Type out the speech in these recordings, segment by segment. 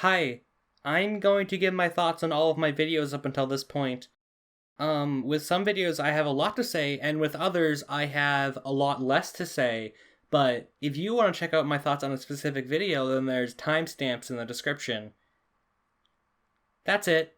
Hi, I'm going to give my thoughts on all of my videos up until this point. With some videos I have a lot to say, and with others I have a lot less to say, but if you want to check out my thoughts on a specific video, then there's timestamps in the description. That's it.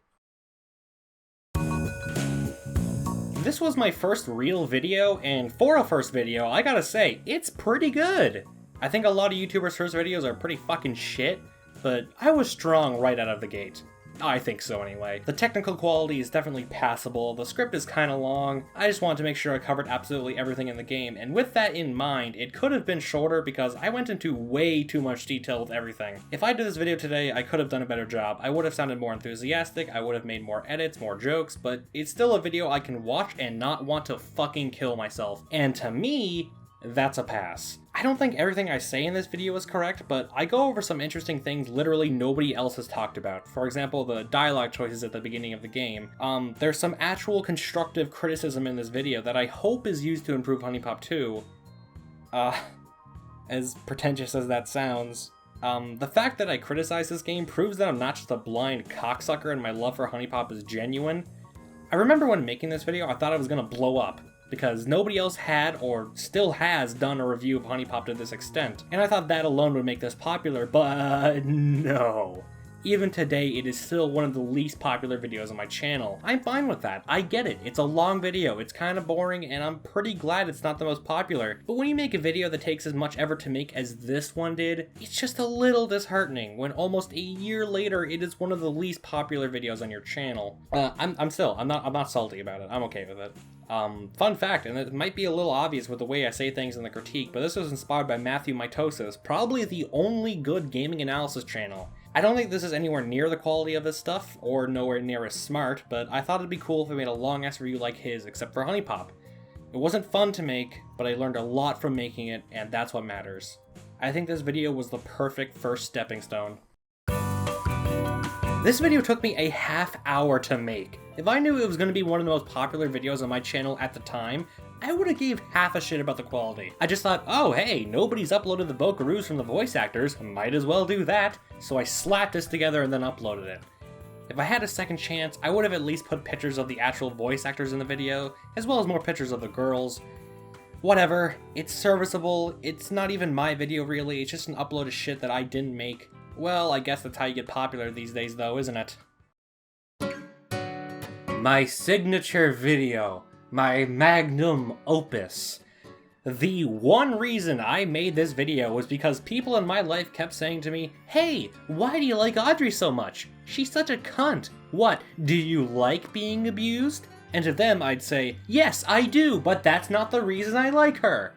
This was my first real video, and for a first video, I gotta say, it's pretty good! I think a lot of YouTubers' first videos are pretty fucking shit, but I was strong right out of the gate. I think so anyway. The technical quality is definitely passable, the script is kinda long, I just wanted to make sure I covered absolutely everything in the game, and with that in mind, it could have been shorter because I went into way too much detail with everything. If I did this video today, I could have done a better job. I would have sounded more enthusiastic, I would have made more edits, more jokes, but it's still a video I can watch and not want to fucking kill myself. And to me, that's a pass. I don't think everything I say in this video is correct, but I go over some interesting things literally nobody else has talked about. For example, the dialogue choices at the beginning of the game. There's some actual constructive criticism in this video that I hope is used to improve HuniePop 2. As pretentious as that sounds. The fact that I criticize this game proves that I'm not just a blind cocksucker and my love for HuniePop is genuine. I remember when making this video, I thought I was gonna blow up, because nobody else had, or still has, done a review of HuniePop to this extent. And I thought that alone would make this popular, but no. Even today, it is still one of the least popular videos on my channel. I'm fine with that. I get it. It's a long video, it's kind of boring, and I'm pretty glad it's not the most popular. But when you make a video that takes as much effort to make as this one did, it's just a little disheartening when almost a year later, it is one of the least popular videos on your channel. I'm not salty about it. I'm okay with it. Fun fact, and it might be a little obvious with the way I say things in the critique, but this was inspired by Matthew Mitosis, probably the only good gaming analysis channel. I don't think this is anywhere near the quality of this stuff, or nowhere near as smart, but I thought it'd be cool if I made a long-ass review like his, except for HuniePop. It wasn't fun to make, but I learned a lot from making it, and that's what matters. I think this video was the perfect first stepping stone. This video took me a half hour to make. If I knew it was going to be one of the most popular videos on my channel at the time, I would have gave half a shit about the quality. I just thought, oh hey, nobody's uploaded the Bokaroos from the voice actors, might as well do that. So I slapped this together and then uploaded it. If I had a second chance, I would have at least put pictures of the actual voice actors in the video, as well as more pictures of the girls. Whatever, it's serviceable, it's not even my video really, it's just an upload of shit that I didn't make. Well, I guess that's how you get popular these days though, isn't it? My signature video. My magnum opus. The one reason I made this video was because people in my life kept saying to me, hey, why do you like Audrey so much? She's such a cunt. What, do you like being abused? And to them I'd say, yes, I do, but that's not the reason I like her.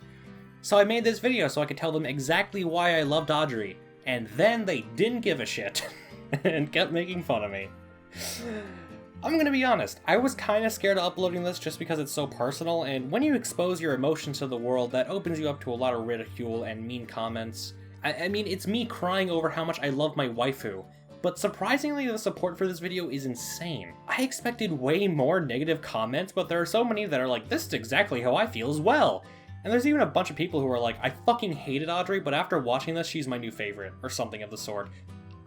So I made this video so I could tell them exactly why I loved Audrey. And then they didn't give a shit, and kept making fun of me. I'm gonna be honest, I was kinda scared of uploading this just because it's so personal, and when you expose your emotions to the world, that opens you up to a lot of ridicule and mean comments. I mean, it's me crying over how much I love my waifu, but surprisingly the support for this video is insane. I expected way more negative comments, but there are so many that are like, this is exactly how I feel as well. And there's even a bunch of people who are like, I fucking hated Audrey, but after watching this, she's my new favorite, or something of the sort.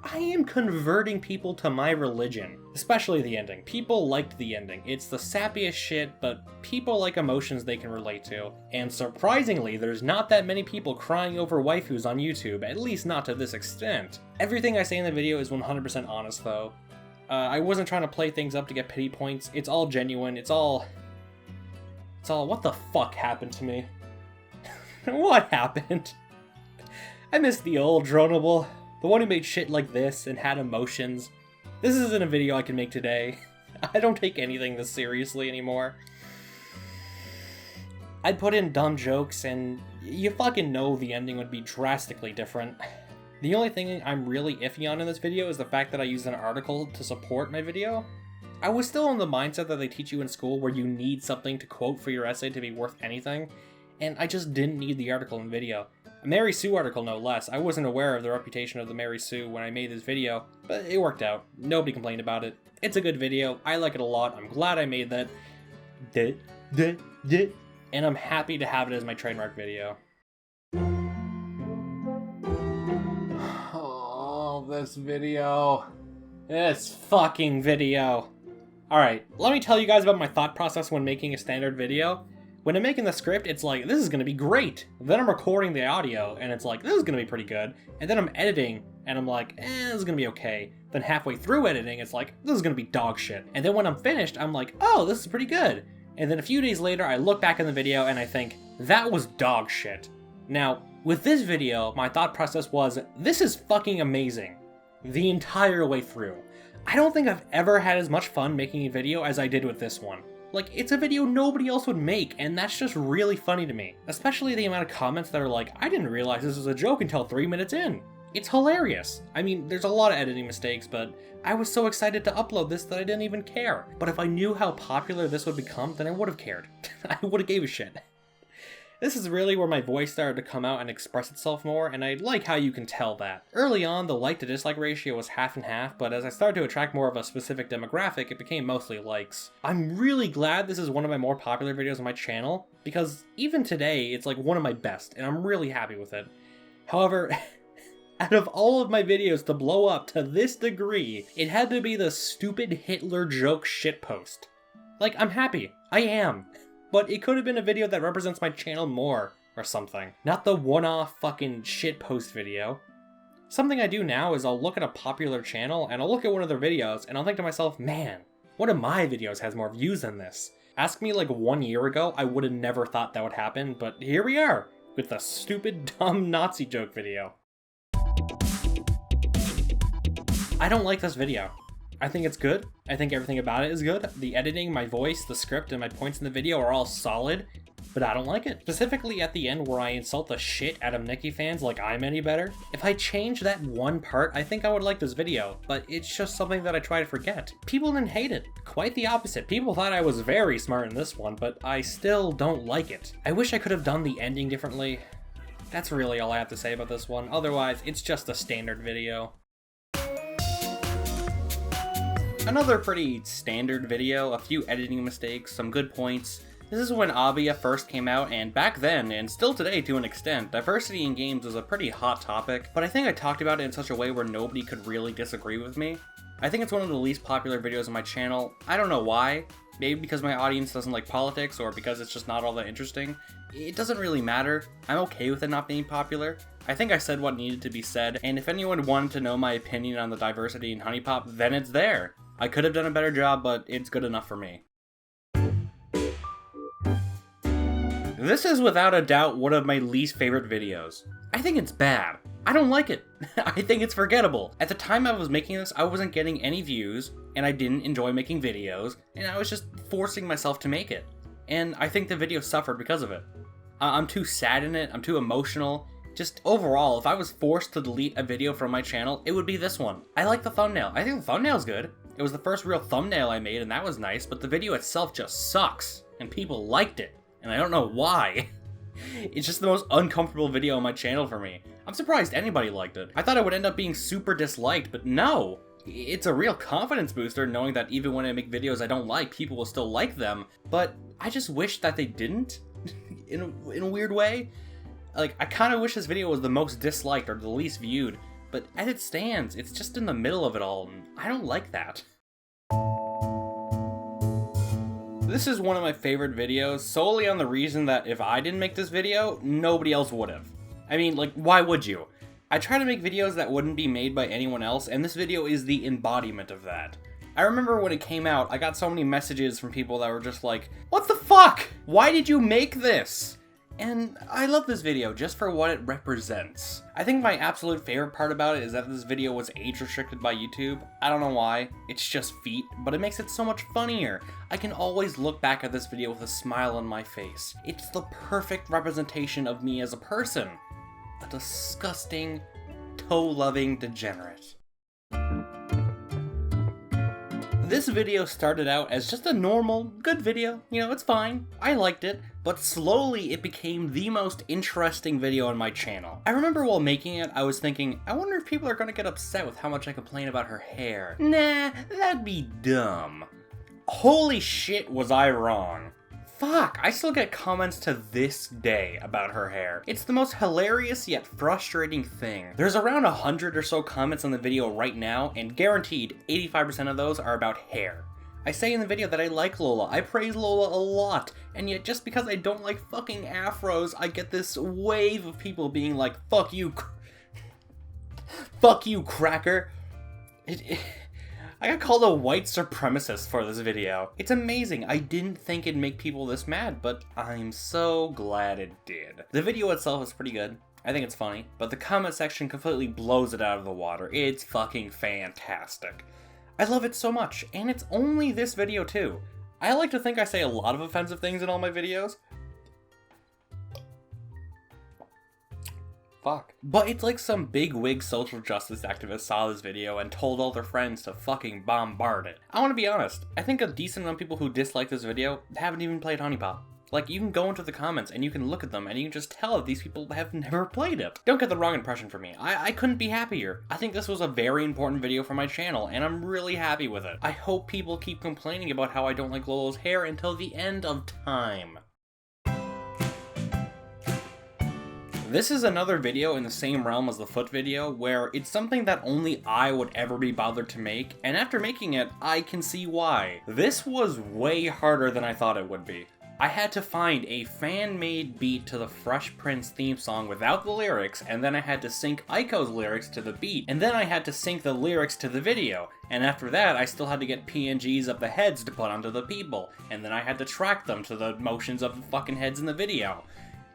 I am converting people to my religion, especially the ending. People liked the ending. It's the sappiest shit, but people like emotions they can relate to. And surprisingly, there's not that many people crying over waifus on YouTube, at least not to this extent. Everything I say in the video is 100% honest though. I wasn't trying to play things up to get pity points. It's all genuine. It's all, what the fuck happened to me? What happened? I miss the old Droneable, the one who made shit like this and had emotions. This isn't a video I can make today. I don't take anything this seriously anymore. I'd put in dumb jokes and you fucking know the ending would be drastically different. The only thing I'm really iffy on in this video is the fact that I used an article to support my video. I was still in the mindset that they teach you in school where you need something to quote for your essay to be worth anything. And I just didn't need the article in video. A Mary Sue article, no less. I wasn't aware of the reputation of the Mary Sue when I made this video, but it worked out. Nobody complained about it. It's a good video. I like it a lot. I'm glad I made that. And I'm happy to have it as my trademark video. love this video. This fucking video. Alright, let me tell you guys about my thought process when making a standard video. When I'm making the script, it's like, this is gonna be great. Then I'm recording the audio, and it's like, this is gonna be pretty good. And then I'm editing, and I'm like, this is gonna be okay. Then halfway through editing, it's like, this is gonna be dog shit. And then when I'm finished, I'm like, oh, this is pretty good. And then a few days later, I look back in the video, and I think, that was dog shit. Now, with this video, my thought process was, this is fucking amazing. The entire way through. I don't think I've ever had as much fun making a video as I did with this one. Like, it's a video nobody else would make, and that's just really funny to me. Especially the amount of comments that are like, I didn't realize this was a joke until 3 minutes in. It's hilarious. I mean, there's a lot of editing mistakes, but I was so excited to upload this that I didn't even care. But if I knew how popular this would become, then I would have cared. I would have gave a shit. This is really where my voice started to come out and express itself more, and I like how you can tell that. Early on, the like to dislike ratio was half and half, but as I started to attract more of a specific demographic, it became mostly likes. I'm really glad this is one of my more popular videos on my channel, because even today, it's like one of my best, and I'm really happy with it. However, out of all of my videos to blow up to this degree, it had to be the stupid Hitler joke shitpost. Like, I'm happy. I am. But it could have been a video that represents my channel more, or something. Not the one-off fucking shitpost video. Something I do now is I'll look at a popular channel, and I'll look at one of their videos, and I'll think to myself, man, one of my videos has more views than this. Ask me like 1 year ago, I would have never thought that would happen, but here we are, with the stupid, dumb Nazi joke video. I don't like this video. I think it's good. I think everything about it is good. The editing, my voice, the script, and my points in the video are all solid, but I don't like it. Specifically at the end where I insult the shit out of Nikki fans like I'm any better. If I change that one part, I think I would like this video, but it's just something that I try to forget. People didn't hate it. Quite the opposite. People thought I was very smart in this one, but I still don't like it. I wish I could have done the ending differently. That's really all I have to say about this one. Otherwise, it's just a standard video. Another pretty standard video, a few editing mistakes, some good points. This is when Abia first came out, and back then, and still today to an extent, diversity in games was a pretty hot topic, but I think I talked about it in such a way where nobody could really disagree with me. I think it's one of the least popular videos on my channel. I don't know why. Maybe because my audience doesn't like politics, or because it's just not all that interesting. It doesn't really matter. I'm okay with it not being popular. I think I said what needed to be said, and if anyone wanted to know my opinion on the diversity in HuniePop, then it's there. I could have done a better job, but it's good enough for me. This is without a doubt one of my least favorite videos. I think it's bad. I don't like it. I think it's forgettable. At the time I was making this, I wasn't getting any views, and I didn't enjoy making videos, and I was just forcing myself to make it. And I think the video suffered because of it. I'm too sad in it, I'm too emotional. Just overall, if I was forced to delete a video from my channel, it would be this one. I like the thumbnail. I think the thumbnail's good. It was the first real thumbnail I made, and that was nice, but the video itself just sucks, and people liked it, and I don't know why. It's just the most uncomfortable video on my channel for me. I'm surprised anybody liked it. I thought it would end up being super disliked, but no! It's a real confidence booster knowing that even when I make videos I don't like, people will still like them, but I just wish that they didn't, in a weird way. Like, I kind of wish this video was the most disliked or the least viewed, but as it stands, it's just in the middle of it all, and I don't like that. This is one of my favorite videos, solely on the reason that if I didn't make this video, nobody else would have. I mean, like, why would you? I try to make videos that wouldn't be made by anyone else, and this video is the embodiment of that. I remember when it came out, I got so many messages from people that were just like, what the fuck? Why did you make this? And I love this video just for what it represents. I think my absolute favorite part about it is that this video was age restricted by YouTube. I don't know why, it's just feet, but it makes it so much funnier. I can always look back at this video with a smile on my face. It's the perfect representation of me as a person. A disgusting, toe-loving degenerate. This video started out as just a normal, good video. You know, it's fine. I liked it. But slowly it became the most interesting video on my channel. I remember while making it, I was thinking, I wonder if people are gonna get upset with how much I complain about her hair. Nah, that'd be dumb. Holy shit, was I wrong. Fuck, I still get comments to this day about her hair. It's the most hilarious yet frustrating thing. There's around 100 or so comments on the video right now, and guaranteed 85% of those are about hair. I say in the video that I like Lola, I praise Lola a lot, and yet just because I don't like fucking afros, I get this wave of people being like, fuck you, fuck you, cracker. I got called a white supremacist for this video. It's amazing. I didn't think it'd make people this mad, but I'm so glad it did. The video itself is pretty good. I think it's funny, but the comment section completely blows it out of the water. It's fucking fantastic. I love it so much, and it's only this video too. I like to think I say a lot of offensive things in all my videos. Fuck. But it's like some big wig social justice activist saw this video and told all their friends to fucking bombard it. I want to be honest, I think a decent amount of people who dislike this video haven't even played HuniePop. Like, you can go into the comments and you can look at them and you can just tell that these people have never played it. Don't get the wrong impression from me. I couldn't be happier. I think this was a very important video for my channel and I'm really happy with it. I hope people keep complaining about how I don't like Lola's hair until the end of time. This is another video in the same realm as the foot video, where it's something that only I would ever be bothered to make, and after making it, I can see why. This was way harder than I thought it would be. I had to find a fan-made beat to the Fresh Prince theme song without the lyrics, and then I had to sync Aiko's lyrics to the beat, and then I had to sync the lyrics to the video, and after that I still had to get PNGs of the heads to put onto the people, and then I had to track them to the motions of the fucking heads in the video.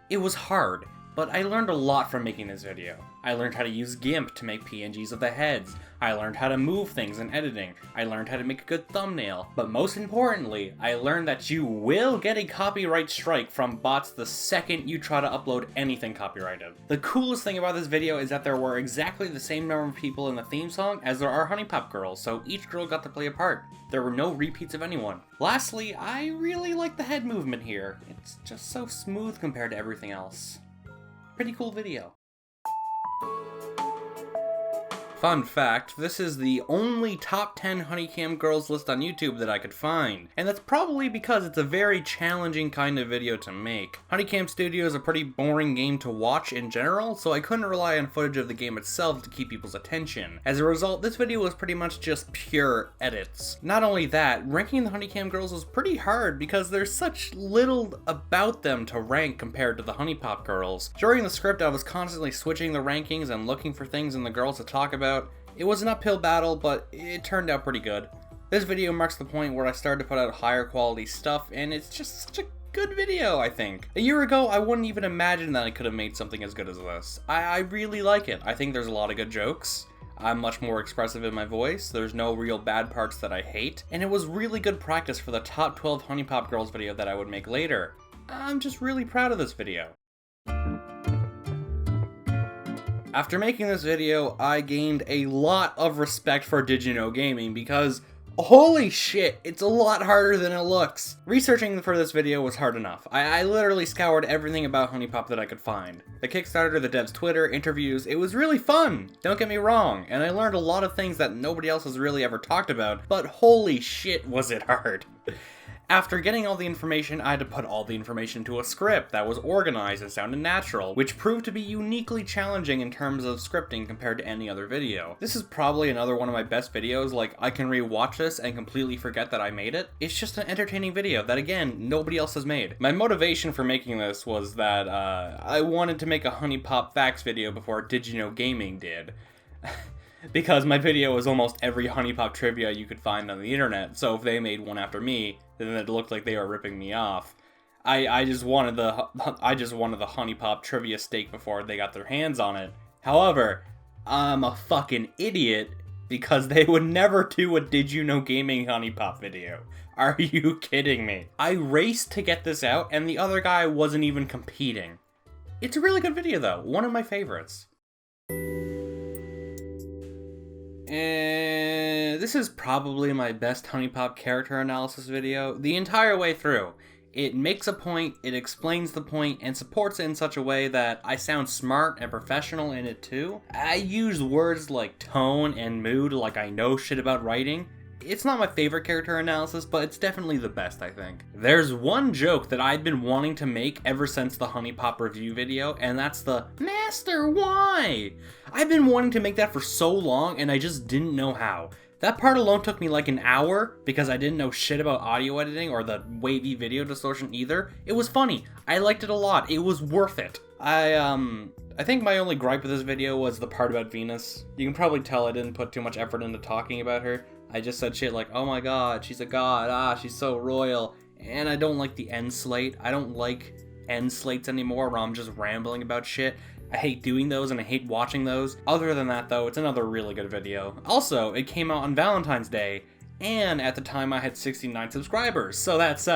It was hard. But I learned a lot from making this video. I learned how to use GIMP to make PNGs of the heads. I learned how to move things in editing. I learned how to make a good thumbnail. But most importantly, I learned that you will get a copyright strike from bots the second you try to upload anything copyrighted. The coolest thing about this video is that there were exactly the same number of people in the theme song as there are HuniePop Girls, so each girl got to play a part. There were no repeats of anyone. Lastly, I really like the head movement here. It's just so smooth compared to everything else. Pretty cool video. Fun fact, this is the only top 10 HunieCam Girls list on YouTube that I could find, and that's probably because it's a very challenging kind of video to make. HunieCam Studio is a pretty boring game to watch in general, so I couldn't rely on footage of the game itself to keep people's attention. As a result, this video was pretty much just pure edits. Not only that, ranking the HunieCam Girls was pretty hard because there's such little about them to rank compared to the HuniePop Girls. During the script, I was constantly switching the rankings and looking for things in the girls to talk about. It was an uphill battle, but it turned out pretty good. This video marks the point where I started to put out higher quality stuff, and it's just such a good video, I think. A year ago, I wouldn't even imagine that I could have made something as good as this. I really like it. I think there's a lot of good jokes. I'm much more expressive in my voice, there's no real bad parts that I hate, and it was really good practice for the top 12 HuniePop Girls video that I would make later. I'm just really proud of this video. After making this video, I gained a lot of respect for Did You Know Gaming because, holy shit, it's a lot harder than it looks. Researching for this video was hard enough. I literally scoured everything about HuniePop that I could find. The Kickstarter, the devs' Twitter, interviews, it was really fun, don't get me wrong, and I learned a lot of things that nobody else has really ever talked about, but holy shit was it hard. After getting all the information, I had to put all the information into a script that was organized and sounded natural, which proved to be uniquely challenging in terms of scripting compared to any other video. This is probably another one of my best videos, like I can rewatch this and completely forget that I made it. It's just an entertaining video that, again, nobody else has made. My motivation for making this was that I wanted to make a HuniePop facts video before Did You Know Gaming did. Because my video was almost every HuniePop trivia you could find on the internet, so if they made one after me, then it looked like they were ripping me off. I just wanted the HuniePop trivia steak before they got their hands on it. However, I'm a fucking idiot because they would never do a Did You Know Gaming HuniePop video. Are you kidding me? I raced to get this out and the other guy wasn't even competing. It's a really good video though, one of my favorites. And this is probably my best HuniePop character analysis video the entire way through. It makes a point, it explains the point, and supports it in such a way that I sound smart and professional in it too. I use words like tone and mood like I know shit about writing, It's not my favorite character analysis, but it's definitely the best, I think. There's one joke that I've been wanting to make ever since the HuniePop review video, and that's the Master, why? I've been wanting to make that for so long, and I just didn't know how. That part alone took me like an hour, because I didn't know shit about audio editing or the wavy video distortion either. It was funny. I liked it a lot. It was worth it. I think my only gripe with this video was the part about Venus. You can probably tell I didn't put too much effort into talking about her. I just said shit like, oh my god, she's a god, she's so royal. And I don't like the end slate. I don't like end slates anymore where I'm just rambling about shit. I hate doing those and I hate watching those. Other than that though, it's another really good video. Also, it came out on Valentine's Day, and at the time I had 69 subscribers, so that's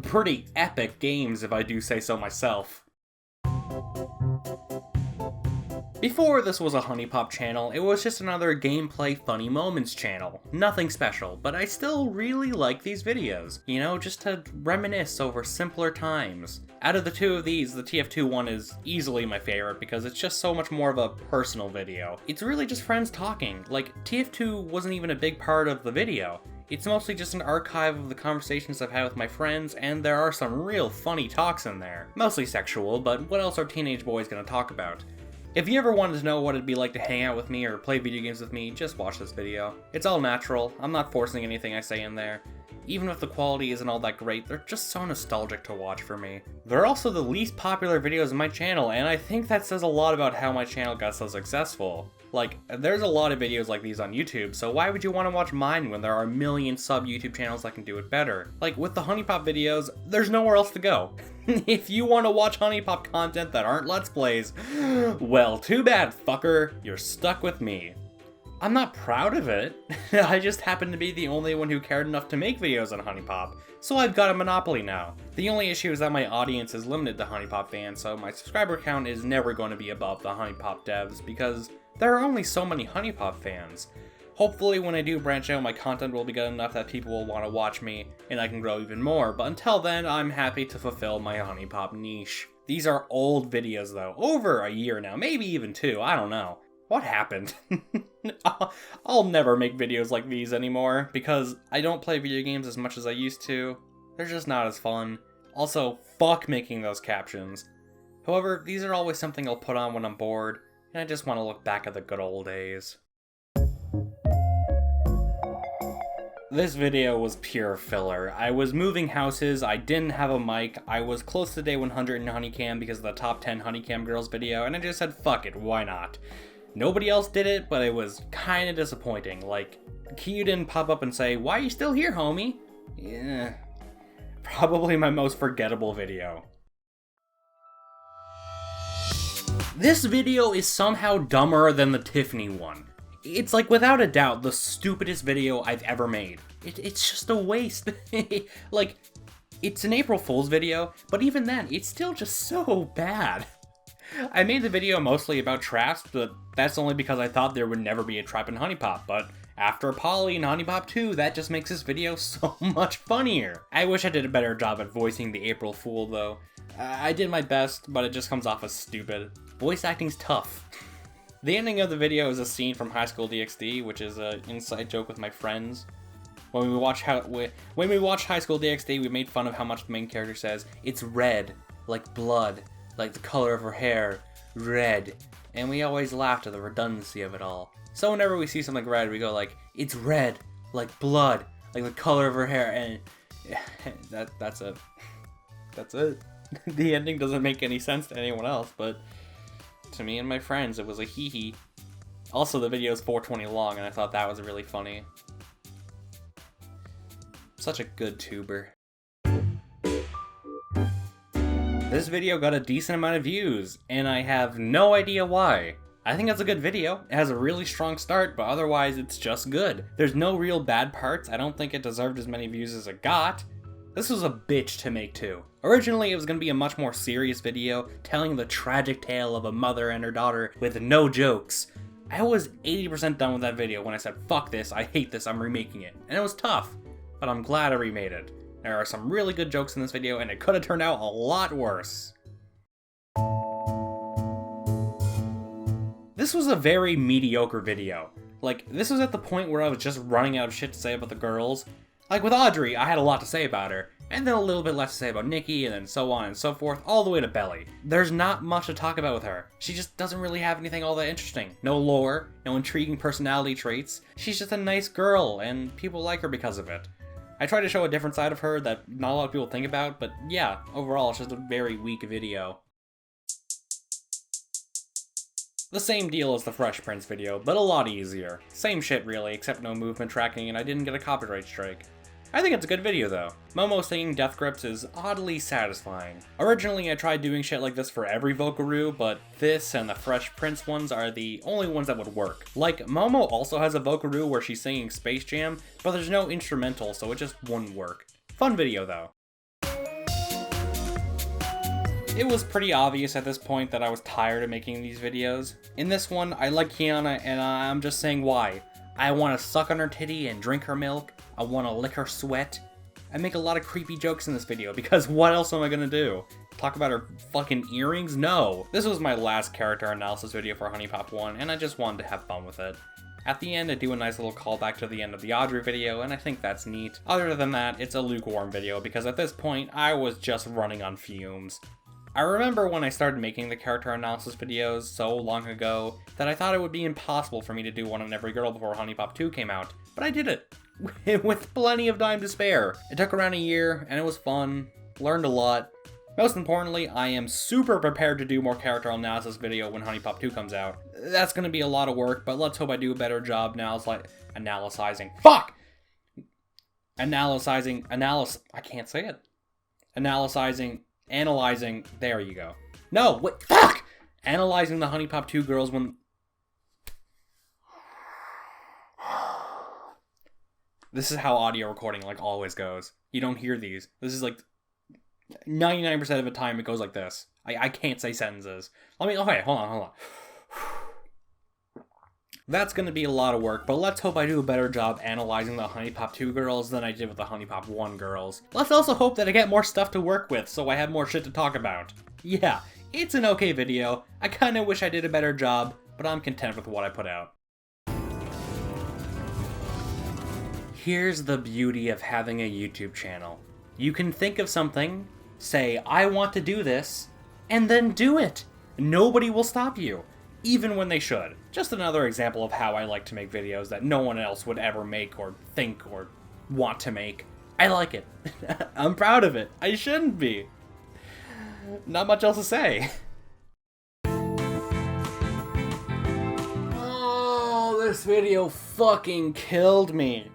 pretty epic games if I do say so myself. Before this was a HuniePop channel, it was just another gameplay funny moments channel. Nothing special, but I still really like these videos. You know, just to reminisce over simpler times. Out of the two of these, the TF2 one is easily my favorite because it's just so much more of a personal video. It's really just friends talking. Like, TF2 wasn't even a big part of the video. It's mostly just an archive of the conversations I've had with my friends, and there are some real funny talks in there. Mostly sexual, but what else are teenage boys gonna talk about? If you ever wanted to know what it'd be like to hang out with me or play video games with me, just watch this video. It's all natural, I'm not forcing anything I say in there. Even if the quality isn't all that great, they're just so nostalgic to watch for me. They're also the least popular videos on my channel, and I think that says a lot about how my channel got so successful. Like, there's a lot of videos like these on YouTube, so why would you want to watch mine when there are a million sub-YouTube channels that can do it better? Like, with the HuniePop videos, there's nowhere else to go. If you want to watch HuniePop content that aren't Let's Plays, well, too bad, fucker. You're stuck with me. I'm not proud of it. I just happen to be the only one who cared enough to make videos on HuniePop, so I've got a monopoly now. The only issue is that my audience is limited to HuniePop fans, so my subscriber count is never going to be above the HuniePop devs, because there are only so many HuniePop fans. Hopefully when I do branch out, my content will be good enough that people will want to watch me, and I can grow even more, but until then, I'm happy to fulfill my HuniePop niche. These are old videos though, over a year now, maybe even 2, I don't know. What happened? I'll never make videos like these anymore, because I don't play video games as much as I used to. They're just not as fun. Also, fuck making those captions. However, these are always something I'll put on when I'm bored, and I just want to look back at the good old days. This video was pure filler. I was moving houses, I didn't have a mic, I was close to day 100 in HunieCam because of the top 10 HunieCam Girls video, and I just said fuck it, why not? Nobody else did it, but it was kinda disappointing. Like, Kyu didn't pop up and say, "Why are you still here, homie?" Yeah. Probably my most forgettable video. This video is somehow dumber than the Tiffany one. It's like, without a doubt, the stupidest video I've ever made. It's just a waste. Like, it's an April Fool's video, but even then, it's still just so bad. I made the video mostly about traps, but that's only because I thought there would never be a trap in HuniePop, but after Polly and HuniePop 2, that just makes this video so much funnier. I wish I did a better job at voicing the April Fool though. I did my best, but it just comes off as stupid. Voice acting's tough. The ending of the video is a scene from High School DxD, which is an inside joke with my friends. When we watch High School DxD, we made fun of how much the main character says, "It's red, like blood. Like the color of her hair, red," and we always laughed at the redundancy of it all. So whenever we see something red, we go like, "It's red, like blood, like the color of her hair," and that's it. That's it. The ending doesn't make any sense to anyone else, but to me and my friends, it was a hee-hee. Also, the video is 4:20 long, and I thought that was really funny. Such a good tuber. This video got a decent amount of views, and I have no idea why. I think it's a good video. It has a really strong start, but otherwise it's just good. There's no real bad parts. I don't think it deserved as many views as it got. This was a bitch to make too. Originally it was going to be a much more serious video, telling the tragic tale of a mother and her daughter with no jokes. I was 80% done with that video when I said, fuck this, I hate this, I'm remaking it. And it was tough, but I'm glad I remade it. There are some really good jokes in this video, and it could have turned out a lot worse. This was a very mediocre video. Like, this was at the point where I was just running out of shit to say about the girls. Like with Audrey, I had a lot to say about her, and then a little bit less to say about Nikki, and then so on and so forth, all the way to Beli. There's not much to talk about with her. She just doesn't really have anything all that interesting. No lore, no intriguing personality traits. She's just a nice girl, and people like her because of it. I try to show a different side of her that not a lot of people think about, but yeah, overall it's just a very weak video. The same deal as the Fresh Prince video, but a lot easier. Same shit really, except no movement tracking, and I didn't get a copyright strike. I think it's a good video though. Momo singing Death Grips is oddly satisfying. Originally I tried doing shit like this for every Vocaroo, but this and the Fresh Prince ones are the only ones that would work. Like, Momo also has a Vocaroo where she's singing Space Jam, but there's no instrumental, so it just wouldn't work. Fun video though. It was pretty obvious at this point that I was tired of making these videos. In this one, I like Kyanna, and I'm just saying why. I want to suck on her titty and drink her milk. I want to lick her sweat. I make a lot of creepy jokes in this video, because what else am I gonna do? Talk about her fucking earrings? No! This was my last character analysis video for HuniePop 1, and I just wanted to have fun with it. At the end, I do a nice little callback to the end of the Audrey video, and I think that's neat. Other than that, it's a lukewarm video, because at this point, I was just running on fumes. I remember when I started making the character analysis videos so long ago that I thought it would be impossible for me to do one on every girl before HuniePop 2 came out, but I did it, with plenty of time to spare. It took around a year, and it was fun, learned a lot. Most importantly, I am super prepared to do more character analysis video when HuniePop 2 comes out. That's gonna be a lot of work, but let's hope I do a better job now. It's like, analyzing, fuck! I can't say it. Analyzing, there you go. No, what, fuck! Analyzing the HuniePop 2 girls when... This is how audio recording like always goes. You don't hear these. This is like 99% of the time it goes like this. I can't say sentences. Okay, hold on. That's gonna be a lot of work, but let's hope I do a better job analyzing the HuniePop 2 girls than I did with the HuniePop 1 girls. Let's also hope that I get more stuff to work with so I have more shit to talk about. Yeah, it's an okay video. I kinda wish I did a better job, but I'm content with what I put out. Here's the beauty of having a YouTube channel. You can think of something, say, I want to do this, and then do it. Nobody will stop you. Even when they should. Just another example of how I like to make videos that no one else would ever make or think or want to make. I like it. I'm proud of it. I shouldn't be. Not much else to say. Oh, this video fucking killed me.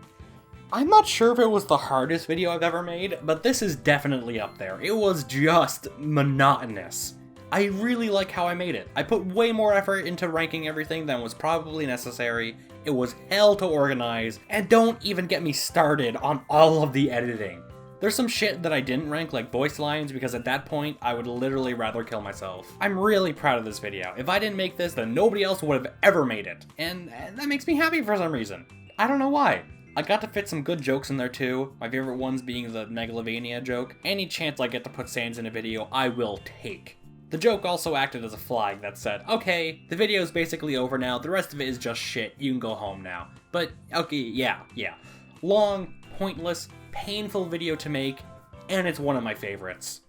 I'm not sure if it was the hardest video I've ever made, but this is definitely up there. It was just monotonous. I really like how I made it. I put way more effort into ranking everything than was probably necessary. It was hell to organize, and don't even get me started on all of the editing. There's some shit that I didn't rank, like voice lines, because at that point, I would literally rather kill myself. I'm really proud of this video. If I didn't make this, then nobody else would have ever made it. And that makes me happy for some reason. I don't know why. I got to fit some good jokes in there too, my favorite ones being the Megalovania joke. Any chance I get to put Sans in a video, I will take. The joke also acted as a flag that said, okay, the video's basically over now, the rest of it is just shit, you can go home now. But, okay, yeah. Long, pointless, painful video to make, and it's one of my favorites.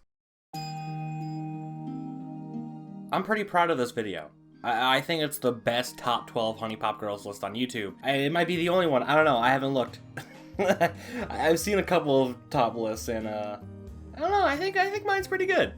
I'm pretty proud of this video. I think it's the best top 12 HuniePop Girls list on YouTube. It might be the only one, I don't know, I haven't looked. I've seen a couple of top lists, and I don't know, I think mine's pretty good.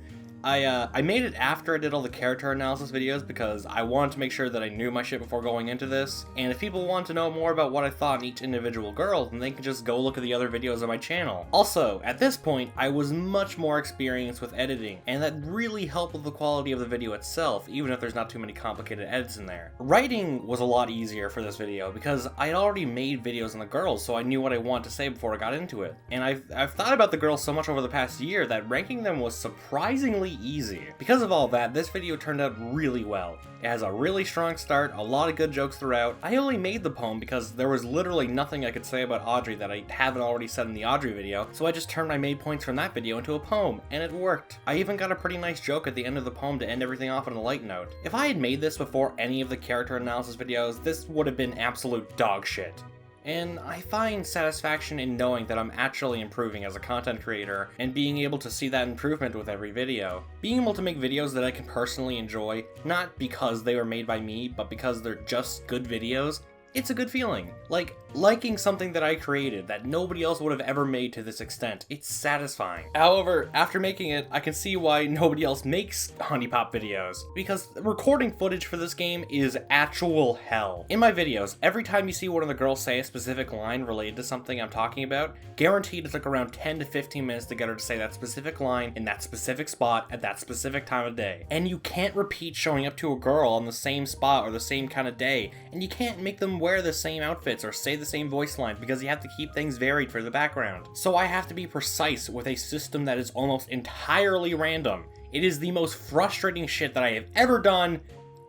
I made it after I did all the character analysis videos because I wanted to make sure that I knew my shit before going into this, and if people want to know more about what I thought on each individual girl, then they can just go look at the other videos on my channel. Also, at this point, I was much more experienced with editing, and that really helped with the quality of the video itself, even if there's not too many complicated edits in there. Writing was a lot easier for this video because I had already made videos on the girls, so I knew what I wanted to say before I got into it. And I've thought about the girls so much over the past year that ranking them was surprisingly really easy. Because of all that, this video turned out really well. It has a really strong start, a lot of good jokes throughout. I only made the poem because there was literally nothing I could say about Audrey that I haven't already said in the Audrey video, so I just turned my main points from that video into a poem, and it worked. I even got a pretty nice joke at the end of the poem to end everything off on a light note. If I had made this before any of the character analysis videos, this would have been absolute dog shit. And I find satisfaction in knowing that I'm actually improving as a content creator and being able to see that improvement with every video. Being able to make videos that I can personally enjoy, not because they were made by me, but because they're just good videos, it's a good feeling. Like, liking something that I created that nobody else would have ever made to this extent. It's satisfying. However, after making it, I can see why nobody else makes HuniePop videos, because recording footage for this game is actual hell. In my videos, every time you see one of the girls say a specific line related to something I'm talking about, guaranteed it took around 10 to 15 minutes to get her to say that specific line in that specific spot at that specific time of day. And you can't repeat showing up to a girl on the same spot or the same kind of day, and you can't make them wear the same outfits or say the same voice lines because you have to keep things varied for the background. So I have to be precise with a system that is almost entirely random. It is the most frustrating shit that I have ever done,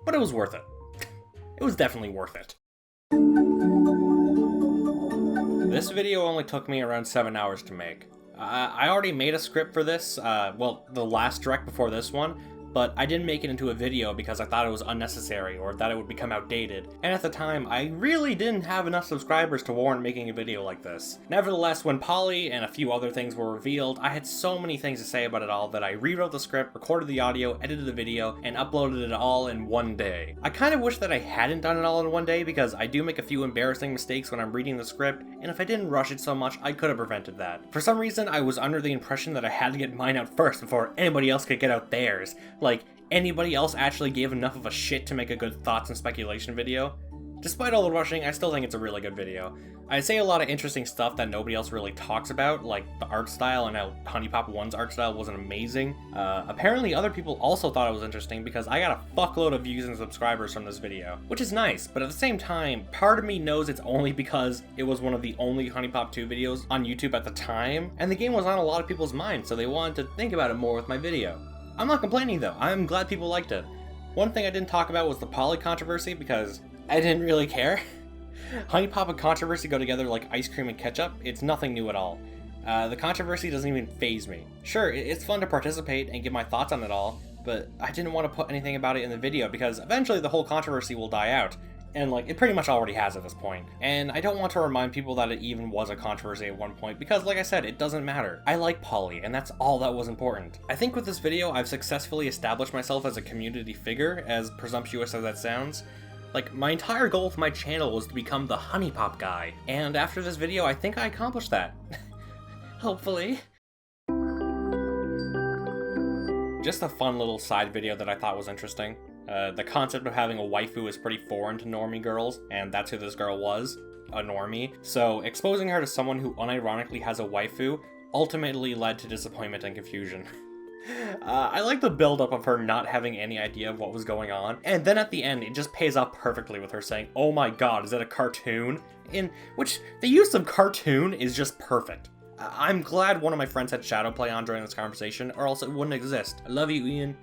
but it was worth it. It was definitely worth it. This video only took me around 7 hours to make. I already made a script for this, well, the last direct before this one, but I didn't make it into a video because I thought it was unnecessary or that it would become outdated. And at the time, I really didn't have enough subscribers to warrant making a video like this. Nevertheless, when Polly and a few other things were revealed, I had so many things to say about it all that I rewrote the script, recorded the audio, edited the video, and uploaded it all in one day. I kind of wish that I hadn't done it all in one day because I do make a few embarrassing mistakes when I'm reading the script, and if I didn't rush it so much, I could have prevented that. For some reason, I was under the impression that I had to get mine out first before anybody else could get out theirs. Like, anybody else actually gave enough of a shit to make a good thoughts and speculation video? Despite all the rushing, I still think it's a really good video. I say a lot of interesting stuff that nobody else really talks about, like the art style and how HuniePop 1's art style wasn't amazing. Apparently other people also thought it was interesting because I got a fuckload of views and subscribers from this video, which is nice, but at the same time, part of me knows it's only because it was one of the only HuniePop 2 videos on YouTube at the time, and the game was on a lot of people's minds, so they wanted to think about it more with my video. I'm not complaining though, I'm glad people liked it. One thing I didn't talk about was the Polly controversy because I didn't really care. HuniePop and controversy go together like ice cream and ketchup. It's nothing new at all. The controversy doesn't even faze me. Sure, it's fun to participate and give my thoughts on it all, but I didn't want to put anything about it in the video because eventually the whole controversy will die out. And like, it pretty much already has at this point. And I don't want to remind people that it even was a controversy at one point because, like I said, it doesn't matter. I like Polly, and that's all that was important. I think with this video, I've successfully established myself as a community figure, as presumptuous as that sounds. Like, my entire goal with my channel was to become the HuniePop guy. And after this video, I think I accomplished that. Hopefully. Just a fun little side video that I thought was interesting. The concept of having a waifu is pretty foreign to normie girls, and that's who this girl was, a normie. So exposing her to someone who unironically has a waifu ultimately led to disappointment and confusion. I like the build-up of her not having any idea of what was going on, and then at the end it just pays off perfectly with her saying, "Oh my god, is that a cartoon?" In which the use of cartoon is just perfect. I'm glad one of my friends had shadow play on during this conversation, or else it wouldn't exist. I love you, Ian.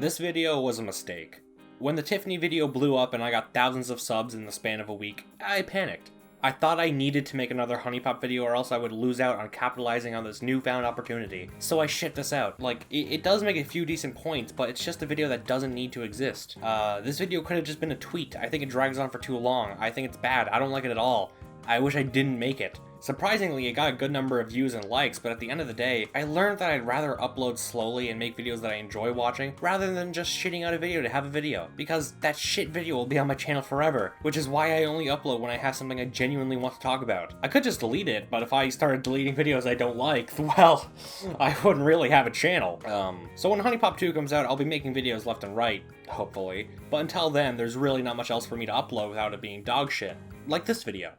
This video was a mistake. When the Tiffany video blew up and I got thousands of subs in the span of a week, I panicked. I thought I needed to make another HuniePop video or else I would lose out on capitalizing on this newfound opportunity. So I shit this out. Like, it does make a few decent points, but it's just a video that doesn't need to exist. This video could have just been a tweet. I think it drags on for too long. I think it's bad. I don't like it at all. I wish I didn't make it. Surprisingly, it got a good number of views and likes, but at the end of the day, I learned that I'd rather upload slowly and make videos that I enjoy watching, rather than just shitting out a video to have a video, because that shit video will be on my channel forever, which is why I only upload when I have something I genuinely want to talk about. I could just delete it, but if I started deleting videos I don't like, well, I wouldn't really have a channel. So when HuniePop 2 comes out, I'll be making videos left and right, hopefully, but until then, there's really not much else for me to upload without it being dog shit, like this video.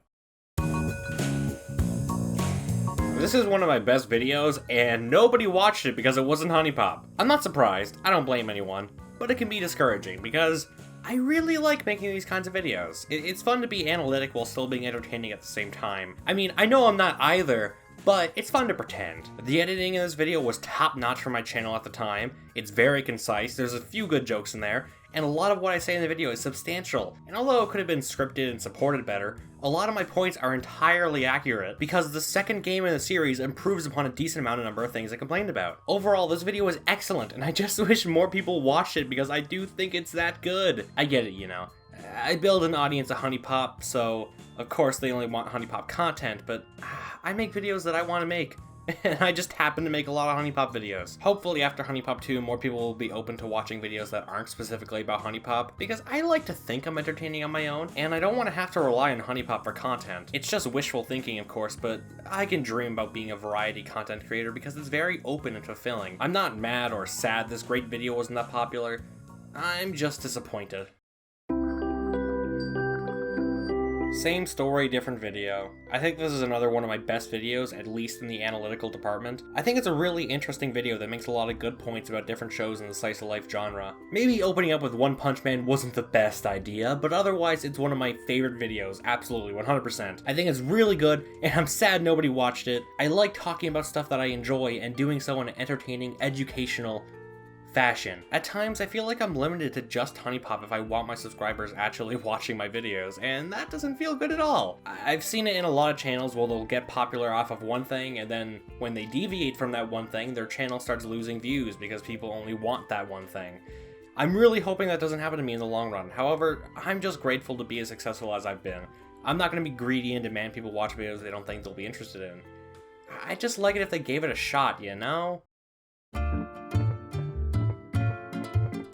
This is one of my best videos, and nobody watched it because it wasn't HuniePop. I'm not surprised, I don't blame anyone, but it can be discouraging because I really like making these kinds of videos. It's fun to be analytic while still being entertaining at the same time. I mean, I know I'm not either, But it's fun to pretend. The editing in this video was top notch for my channel at the time. It's very concise, there's a few good jokes in there, and a lot of what I say in the video is substantial. And although it could have been scripted and supported better, a lot of my points are entirely accurate because the second game in the series improves upon a decent amount of number of things I complained about. Overall, this video is excellent, and I just wish more people watched it because I do think it's that good. I get it, you know. I build an audience of HuniePop, so of course they only want HuniePop content, but I make videos that I want to make. And I just happen to make a lot of HuniePop videos. Hopefully after HuniePop 2, more people will be open to watching videos that aren't specifically about HuniePop, because I like to think I'm entertaining on my own, and I don't want to have to rely on HuniePop for content. It's just wishful thinking, of course, but I can dream about being a variety content creator because it's very open and fulfilling. I'm not mad or sad this great video wasn't that popular. I'm just disappointed. Same story, different video. I think this is another one of my best videos, at least in the analytical department. I think it's a really interesting video that makes a lot of good points about different shows in the slice of life genre. Maybe opening up with One Punch Man wasn't the best idea, but otherwise it's one of my favorite videos, absolutely, 100%. I think it's really good, and I'm sad nobody watched it. I like talking about stuff that I enjoy and doing so in an entertaining, educational fashion. At times, I feel like I'm limited to just HuniePop if I want my subscribers actually watching my videos, and that doesn't feel good at all. I've seen it in a lot of channels where they'll get popular off of one thing, and then when they deviate from that one thing, their channel starts losing views because people only want that one thing. I'm really hoping that doesn't happen to me in the long run. However, I'm just grateful to be as successful as I've been. I'm not going to be greedy and demand people watch videos they don't think they'll be interested in. I just like it if they gave it a shot, you know?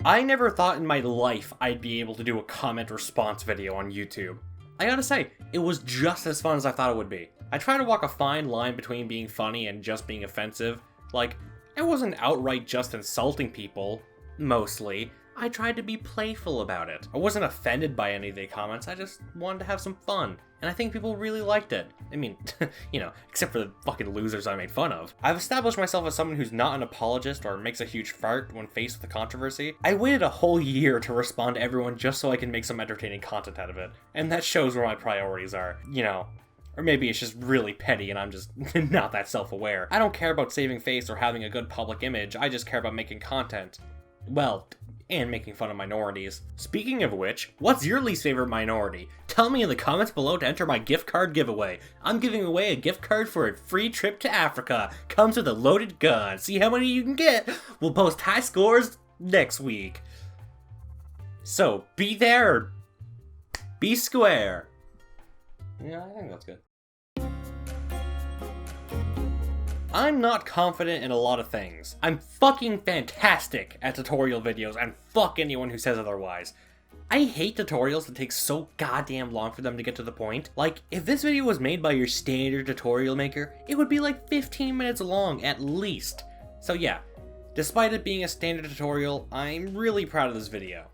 I never thought in my life I'd be able to do a comment response video on YouTube. I gotta say, it was just as fun as I thought it would be. I try to walk a fine line between being funny and just being offensive. Like, I wasn't outright just insulting people, mostly. I tried to be playful about it. I wasn't offended by any of the comments, I just wanted to have some fun. And I think people really liked it. I mean, you know, except for the fucking losers I made fun of. I've established myself as someone who's not an apologist or makes a huge fart when faced with a controversy. I waited a whole year to respond to everyone just so I can make some entertaining content out of it. And that shows where my priorities are, you know. Or maybe it's just really petty and I'm just not that self-aware. I don't care about saving face or having a good public image, I just care about making content. Well, and making fun of minorities. Speaking of which, what's your least favorite minority? Tell me in the comments below to enter my gift card giveaway. I'm giving away a gift card for a free trip to Africa. Comes with a loaded gun. See how many you can get. We'll post high scores next week. So, be there or be square. Yeah, I think that's good. I'm not confident in a lot of things. I'm fucking fantastic at tutorial videos, and fuck anyone who says otherwise. I hate tutorials that take so goddamn long for them to get to the point. Like, if this video was made by your standard tutorial maker, it would be like 15 minutes long at least. So yeah, despite it being a standard tutorial, I'm really proud of this video.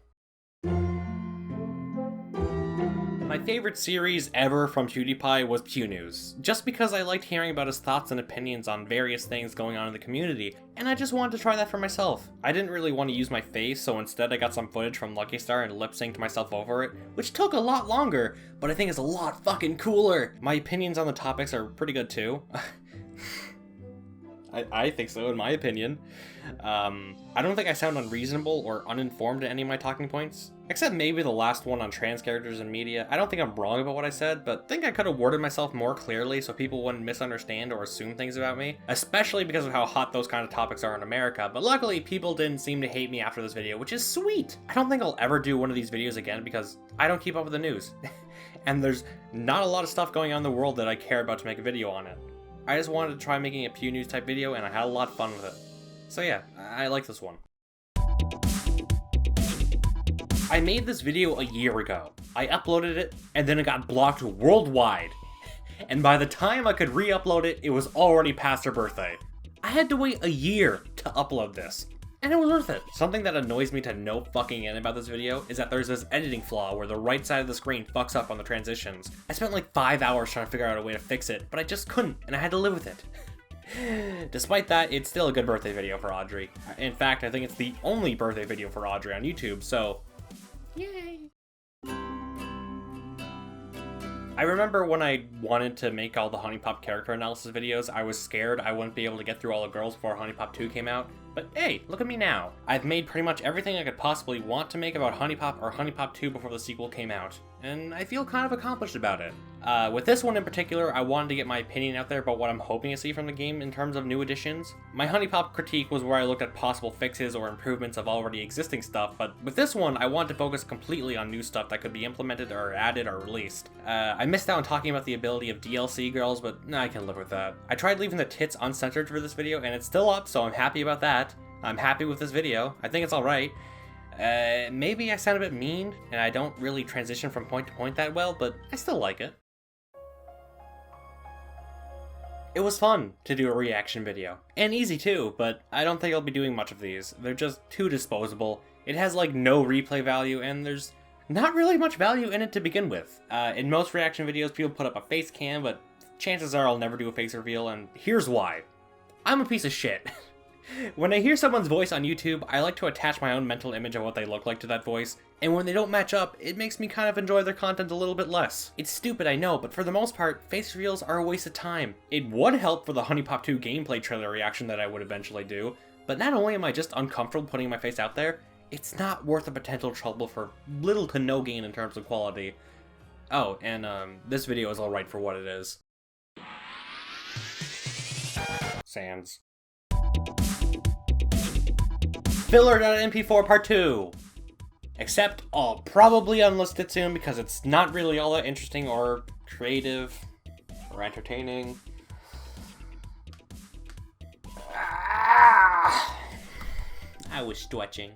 My favorite series ever from PewDiePie was Pew News, just because I liked hearing about his thoughts and opinions on various things going on in the community, and I just wanted to try that for myself. I didn't really want to use my face, so instead I got some footage from Lucky Star and lip-synced myself over it, which took a lot longer, but I think it's a lot fucking cooler. My opinions on the topics are pretty good too. I think so, in my opinion. I don't think I sound unreasonable or uninformed at any of my talking points. Except maybe the last one on trans characters in media. I don't think I'm wrong about what I said, but think I could have worded myself more clearly so people wouldn't misunderstand or assume things about me. Especially because of how hot those kind of topics are in America, but luckily people didn't seem to hate me after this video, which is sweet! I don't think I'll ever do one of these videos again because I don't keep up with the news. And there's not a lot of stuff going on in the world that I care about to make a video on it. I just wanted to try making a Pew News type video and I had a lot of fun with it. So yeah, I like this one. I made this video a year ago. I uploaded it, and then it got blocked worldwide. And by the time I could re-upload it, it was already past her birthday. I had to wait a year to upload this. And it was worth it. Something that annoys me to no fucking end about this video is that there's this editing flaw where the right side of the screen fucks up on the transitions. I spent like 5 hours trying to figure out a way to fix it, but I just couldn't, and I had to live with it. Despite that, it's still a good birthday video for Audrey. In fact, I think it's the only birthday video for Audrey on YouTube, so yay! I remember when I wanted to make all the HuniePop character analysis videos, I was scared I wouldn't be able to get through all the girls before HuniePop 2 came out. But hey, look at me now. I've made pretty much everything I could possibly want to make about HuniePop or HuniePop 2 before the sequel came out, and I feel kind of accomplished about it. With this one in particular, I wanted to get my opinion out there about what I'm hoping to see from the game in terms of new additions. My HuniePop critique was where I looked at possible fixes or improvements of already existing stuff, but with this one, I wanted to focus completely on new stuff that could be implemented or added or released. I missed out on talking about the ability of DLC girls, but I can live with that. I tried leaving the tits uncensored for this video, and it's still up, so I'm happy about that. I'm happy with this video. I think it's alright. Maybe I sound a bit mean, and I don't really transition from point to point that well, but I still like it. It was fun to do a reaction video. And easy too, but I don't think I'll be doing much of these. They're just too disposable. It has like no replay value, and there's not really much value in it to begin with. In most reaction videos, people put up a face cam, but chances are I'll never do a face reveal, and here's why. I'm a piece of shit. When I hear someone's voice on YouTube, I like to attach my own mental image of what they look like to that voice, and when they don't match up, it makes me kind of enjoy their content a little bit less. It's stupid, I know, but for the most part, face reveals are a waste of time. It would help for the HuniePop 2 gameplay trailer reaction that I would eventually do, but not only am I just uncomfortable putting my face out there, it's not worth the potential trouble for little to no gain in terms of quality. Oh, and this video is alright for what it is. Sans. Filler.mp4 Part 2! Except I'll probably unlist it soon because it's not really all that interesting or creative or entertaining. I was stretching.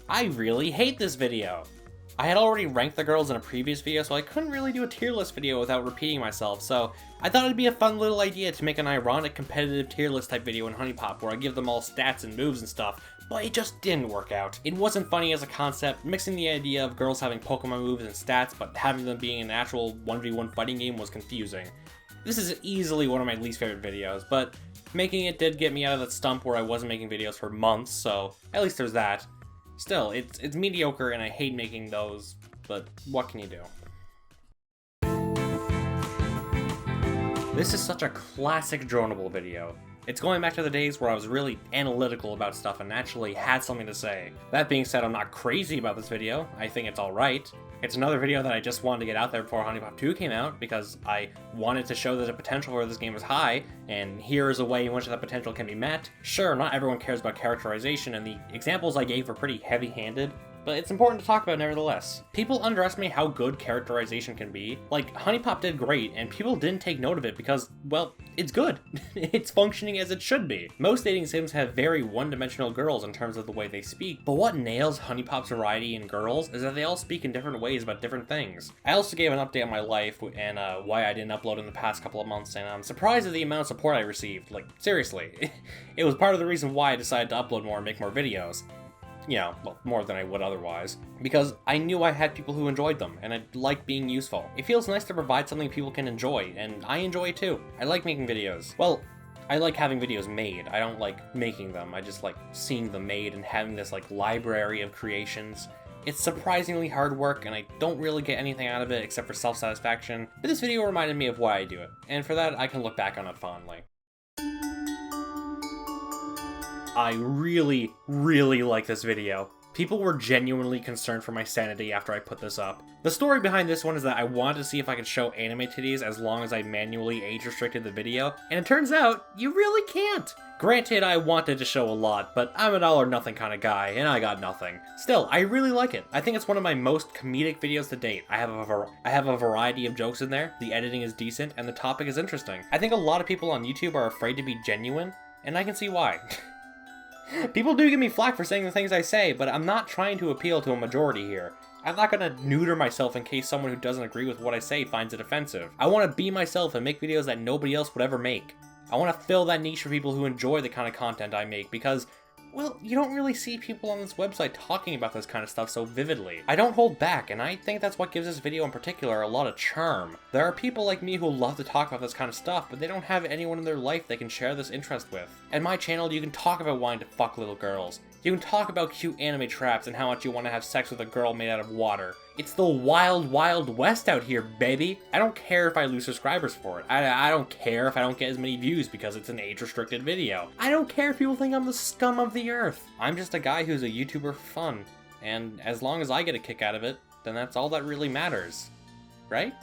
I really hate this video. I had already ranked the girls in a previous video, so I couldn't really do a tier list video without repeating myself, so I thought it'd be a fun little idea to make an ironic competitive tier list type video in HuniePop where I give them all stats and moves and stuff, but it just didn't work out. It wasn't funny as a concept. Mixing the idea of girls having Pokemon moves and stats, but having them being an actual 1v1 fighting game was confusing. This is easily one of my least favorite videos, but making it did get me out of that stump where I wasn't making videos for months, so at least there's that. Still, it's mediocre and I hate making those, but what can you do? This is such a classic Droneable video. It's going back to the days where I was really analytical about stuff and actually had something to say. That being said, I'm not crazy about this video. I think it's alright. It's another video that I just wanted to get out there before HuniePop 2 came out because I wanted to show that the potential for this game is high, and here is a way in which that potential can be met. Sure, not everyone cares about characterization, and the examples I gave were pretty heavy-handed, but it's important to talk about nevertheless. People underestimate how good characterization can be. Like, HuniePop did great, and people didn't take note of it because, well, it's good. It's functioning as it should be. Most dating sims have very one-dimensional girls in terms of the way they speak, but what nails HuniePop's variety in girls is that they all speak in different ways about different things. I also gave an update on my life and why I didn't upload in the past couple of months, and I'm surprised at the amount of support I received. Like, seriously. It was part of the reason why I decided to upload more and make more videos. You know, well, more than I would otherwise, because I knew I had people who enjoyed them, and I like being useful. It feels nice to provide something people can enjoy, and I enjoy it too. I like making videos. Well, I like having videos made. I don't like making them. I just like seeing them made and having this like library of creations. It's surprisingly hard work, and I don't really get anything out of it except for self-satisfaction, but this video reminded me of why I do it, and for that I can look back on it fondly. I really, really like this video. People were genuinely concerned for my sanity after I put this up. The story behind this one is that I wanted to see if I could show anime titties as long as I manually age-restricted the video, and it turns out, you really can't! Granted, I wanted to show a lot, but I'm an all-or-nothing kind of guy, and I got nothing. Still, I really like it. I think it's one of my most comedic videos to date. I have a variety of jokes in there, the editing is decent, and the topic is interesting. I think a lot of people on YouTube are afraid to be genuine, and I can see why. People do give me flack for saying the things I say, but I'm not trying to appeal to a majority here. I'm not gonna neuter myself in case someone who doesn't agree with what I say finds it offensive. I want to be myself and make videos that nobody else would ever make. I want to fill that niche for people who enjoy the kind of content I make because, well, you don't really see people on this website talking about this kind of stuff so vividly. I don't hold back, and I think that's what gives this video in particular a lot of charm. There are people like me who love to talk about this kind of stuff, but they don't have anyone in their life they can share this interest with. At my channel, you can talk about wanting to fuck little girls, You can talk about cute anime traps and how much you want to have sex with a girl made out of water. It's the wild, wild west out here, baby! I don't care if I lose subscribers for it. I don't care if I don't get as many views because it's an age-restricted video. I don't care if people think I'm the scum of the earth. I'm just a guy who's a YouTuber for fun. And as long as I get a kick out of it, then that's all that really matters. Right?